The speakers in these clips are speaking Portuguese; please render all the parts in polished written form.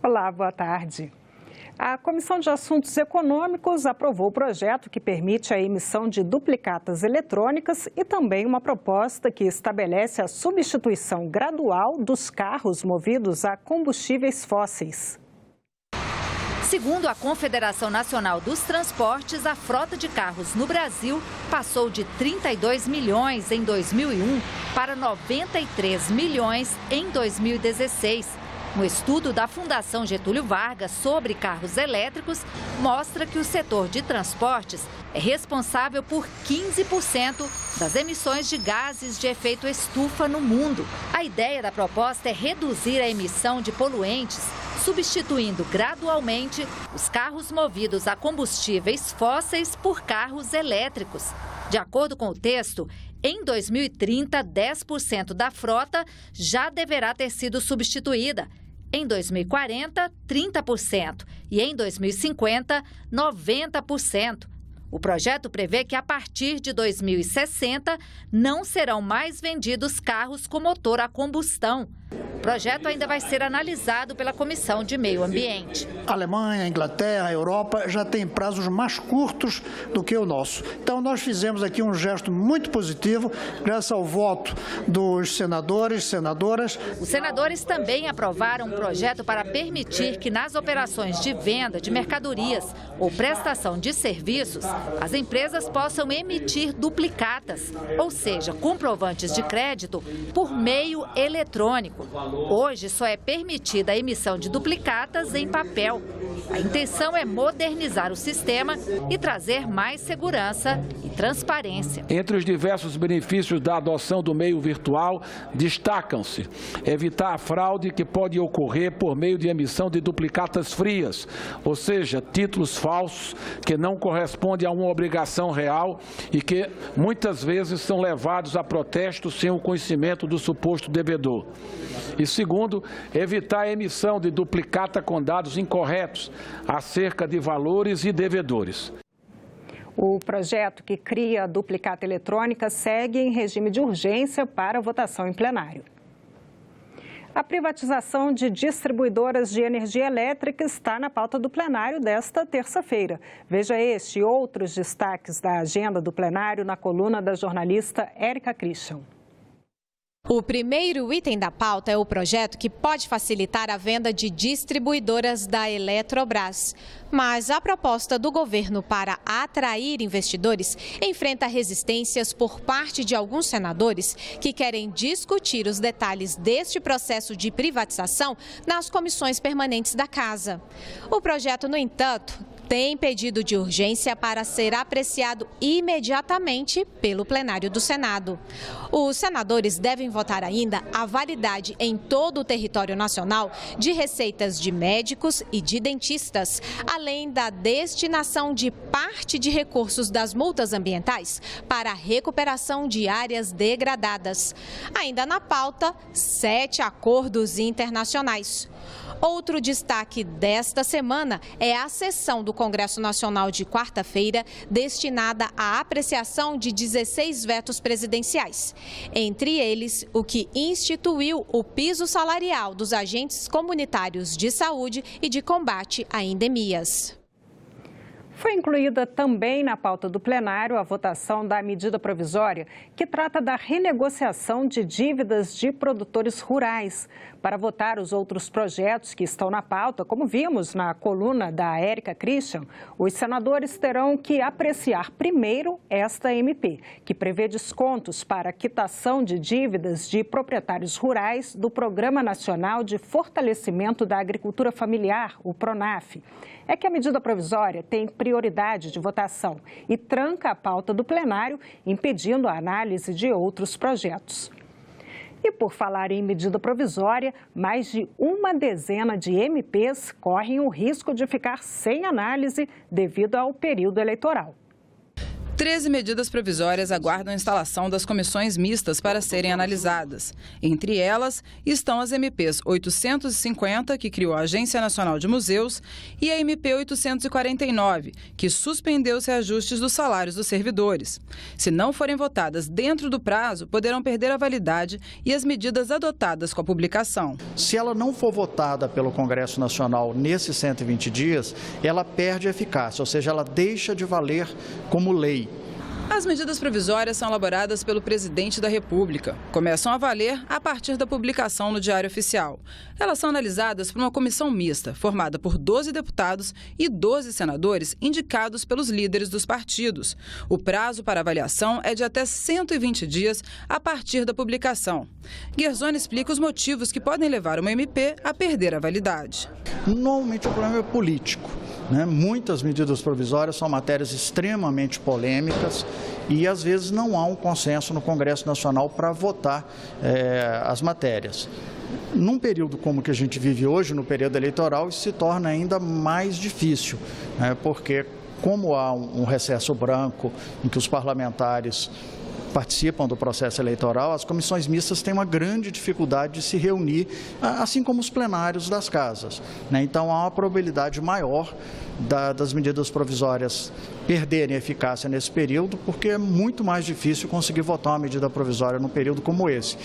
Olá, boa tarde. A Comissão de Assuntos Econômicos aprovou o projeto que permite a emissão de duplicatas eletrônicas e também uma proposta que estabelece a substituição gradual dos carros movidos a combustíveis fósseis. Segundo a Confederação Nacional dos Transportes, a frota de carros no Brasil passou de 32 milhões em 2001 para 93 milhões em 2016. Um estudo da Fundação Getúlio Vargas sobre carros elétricos mostra que o setor de transportes é responsável por 15% das emissões de gases de efeito estufa no mundo. A ideia da proposta é reduzir a emissão de poluentes, substituindo gradualmente os carros movidos a combustíveis fósseis por carros elétricos. De acordo com o texto, em 2030, 10% da frota já deverá ter sido substituída. Em 2040, 30% e em 2050, 90%. O projeto prevê que a partir de 2060 não serão mais vendidos carros com motor a combustão. O projeto ainda vai ser analisado pela Comissão de Meio Ambiente. A Alemanha, a Inglaterra, a Europa já têm prazos mais curtos do que o nosso. Então nós fizemos aqui um gesto muito positivo, graças ao voto dos senadores, senadoras. Os senadores também aprovaram um projeto para permitir que nas operações de venda de mercadorias ou prestação de serviços, as empresas possam emitir duplicatas, ou seja, comprovantes de crédito, por meio eletrônico. Hoje só é permitida a emissão de duplicatas em papel. A intenção é modernizar o sistema e trazer mais segurança e transparência. Entre os diversos benefícios da adoção do meio virtual, destacam-se evitar a fraude que pode ocorrer por meio de emissão de duplicatas frias, ou seja, títulos falsos que não correspondem a uma obrigação real e que muitas vezes são levados a protesto sem o conhecimento do suposto devedor. E segundo, evitar a emissão de duplicata com dados incorretos acerca de valores e devedores. O projeto que cria a duplicata eletrônica segue em regime de urgência para votação em plenário. A privatização de distribuidoras de energia elétrica está na pauta do plenário desta terça-feira. Veja este e outros destaques da agenda do plenário na coluna da jornalista Érica Christian. O primeiro item da pauta é o projeto que pode facilitar a venda de distribuidoras da Eletrobras. Mas a proposta do governo para atrair investidores enfrenta resistências por parte de alguns senadores que querem discutir os detalhes deste processo de privatização nas comissões permanentes da Casa. O projeto, no entanto, tem pedido de urgência para ser apreciado imediatamente pelo plenário do Senado. Os senadores devem votar ainda a validade em todo o território nacional de receitas de médicos e de dentistas, além da destinação de parte de recursos das multas ambientais para a recuperação de áreas degradadas. Ainda na pauta, 7 acordos internacionais. Outro destaque desta semana é a sessão do Congresso Nacional de quarta-feira, destinada à apreciação de 16 vetos presidenciais. Entre eles, o que instituiu o piso salarial dos agentes comunitários de saúde e de combate a endemias. Foi incluída também na pauta do plenário a votação da medida provisória que trata da renegociação de dívidas de produtores rurais. Para votar os outros projetos que estão na pauta, como vimos na coluna da Érica Christian, os senadores terão que apreciar primeiro esta MP, que prevê descontos para quitação de dívidas de proprietários rurais do Programa Nacional de Fortalecimento da Agricultura Familiar, o PRONAF. É que a medida provisória tem prioridade de votação e tranca a pauta do plenário, impedindo a análise de outros projetos. E por falar em medida provisória, mais de uma dezena de MPs correm o risco de ficar sem análise devido ao período eleitoral. 13 medidas provisórias aguardam a instalação das comissões mistas para serem analisadas. Entre elas estão as MPs 850, que criou a Agência Nacional de Museus, e a MP 849, que suspendeu os reajustes dos salários dos servidores. Se não forem votadas dentro do prazo, poderão perder a validade e as medidas adotadas com a publicação. Se ela não for votada pelo Congresso Nacional nesses 120 dias, ela perde a eficácia, ou seja, ela deixa de valer como lei. As medidas provisórias são elaboradas pelo presidente da República. Começam a valer a partir da publicação no Diário Oficial. Elas são analisadas por uma comissão mista, formada por 12 deputados e 12 senadores indicados pelos líderes dos partidos. O prazo para avaliação é de até 120 dias a partir da publicação. Guerzoni explica os motivos que podem levar uma MP a perder a validade. Normalmente o problema é político. Muitas medidas provisórias são matérias extremamente polêmicas e, às vezes, não há um consenso no Congresso Nacional para votar as matérias. Num período como o que a gente vive hoje, no período eleitoral, isso se torna ainda mais difícil, porque, como há um recesso branco em que os parlamentares participam do processo eleitoral, as comissões mistas têm uma grande dificuldade de se reunir, assim como os plenários das casas. Então, há uma probabilidade maior das medidas provisórias perderem eficácia nesse período, porque é muito mais difícil conseguir votar uma medida provisória num período como esse.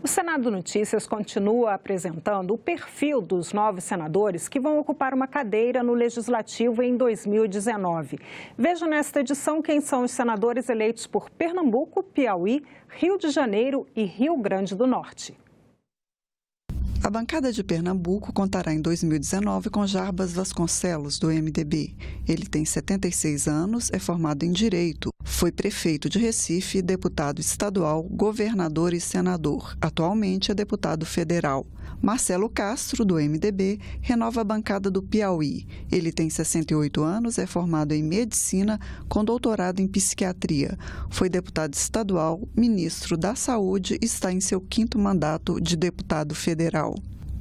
O Senado Notícias continua apresentando o perfil dos novos senadores que vão ocupar uma cadeira no Legislativo em 2019. Veja nesta edição quem são os senadores eleitos por Pernambuco, Piauí, Rio de Janeiro e Rio Grande do Norte. A bancada de Pernambuco contará em 2019 com Jarbas Vasconcelos, do MDB. Ele tem 76 anos, é formado em Direito, foi prefeito de Recife, deputado estadual, governador e senador. Atualmente é deputado federal. Marcelo Castro, do MDB, renova a bancada do Piauí. Ele tem 68 anos, é formado em Medicina, com doutorado em Psiquiatria. Foi deputado estadual, ministro da Saúde e está em seu 5º mandato de deputado federal.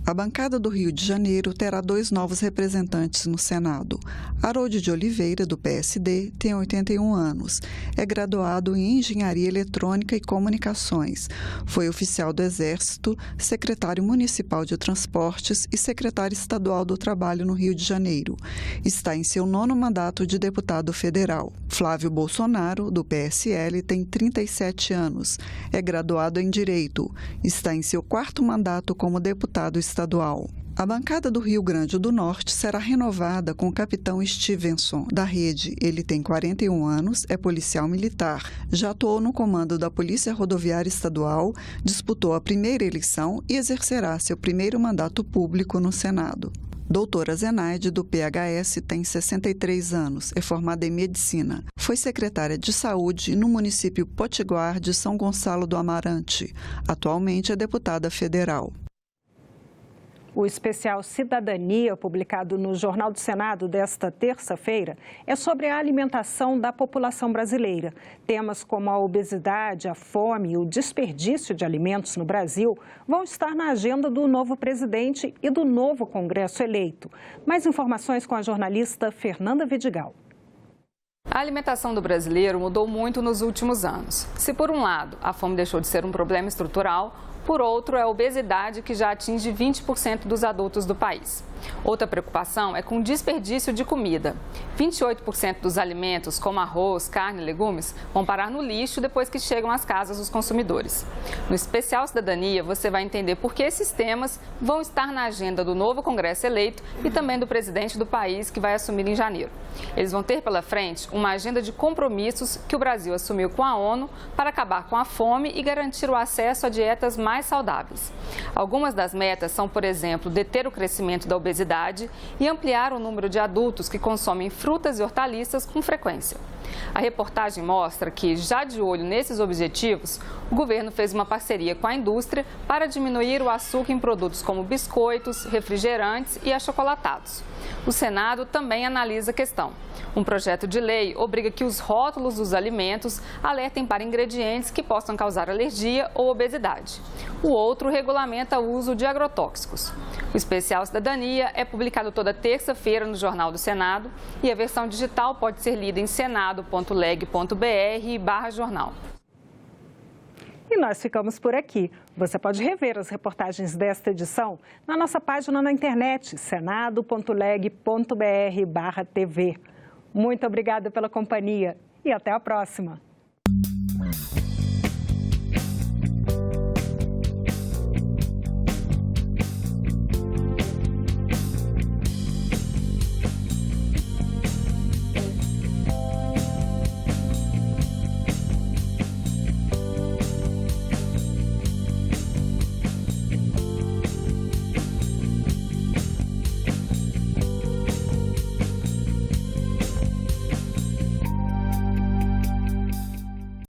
A bancada do Rio de Janeiro terá 2 novos representantes no Senado. Harold de Oliveira, do PSD, tem 81 anos. É graduado em Engenharia Eletrônica e Comunicações. Foi oficial do Exército, secretário municipal de Transportes e secretário estadual do Trabalho no Rio de Janeiro. Está em seu 9º mandato de deputado federal. Flávio Bolsonaro, do PSL, tem 37 anos. É graduado em Direito. Está em seu 4º mandato como deputado estadual. A bancada do Rio Grande do Norte será renovada com o capitão Stevenson, da Rede. Ele tem 41 anos, é policial militar. Já atuou no comando da Polícia Rodoviária Estadual, disputou a primeira eleição e exercerá seu 1º mandato público no Senado. Doutora Zenaide, do PHS, tem 63 anos, é formada em Medicina. Foi secretária de Saúde no município Potiguar de São Gonçalo do Amarante. Atualmente é deputada federal. O especial Cidadania, publicado no Jornal do Senado desta terça-feira, é sobre a alimentação da população brasileira. Temas como a obesidade, a fome e o desperdício de alimentos no Brasil vão estar na agenda do novo presidente e do novo Congresso eleito. Mais informações com a jornalista Fernanda Vidigal. A alimentação do brasileiro mudou muito nos últimos anos. Se, por um lado, a fome deixou de ser um problema estrutural, por outro, é a obesidade, que já atinge 20% dos adultos do país. Outra preocupação é com o desperdício de comida. 28% dos alimentos, como arroz, carne e legumes, vão parar no lixo depois que chegam às casas dos consumidores. No especial Cidadania, você vai entender por que esses temas vão estar na agenda do novo Congresso eleito e também do presidente do país, que vai assumir em janeiro. Eles vão ter pela frente uma agenda de compromissos que o Brasil assumiu com a ONU para acabar com a fome e garantir o acesso a dietas mais saudáveis. Algumas das metas são, por exemplo, deter o crescimento da obesidade e ampliar o número de adultos que consomem frutas e hortaliças com frequência. A reportagem mostra que, já de olho nesses objetivos, o governo fez uma parceria com a indústria para diminuir o açúcar em produtos como biscoitos, refrigerantes e achocolatados. O Senado também analisa a questão. Um projeto de lei obriga que os rótulos dos alimentos alertem para ingredientes que possam causar alergia ou obesidade. O outro regulamenta o uso de agrotóxicos. O especial Cidadania é publicado toda terça-feira no Jornal do Senado e a versão digital pode ser lida em senado.leg.br. senado.leg.br/jornal. E nós ficamos por aqui. Você pode rever as reportagens desta edição na nossa página na internet, senado.leg.br/TV. Muito obrigada pela companhia e até a próxima.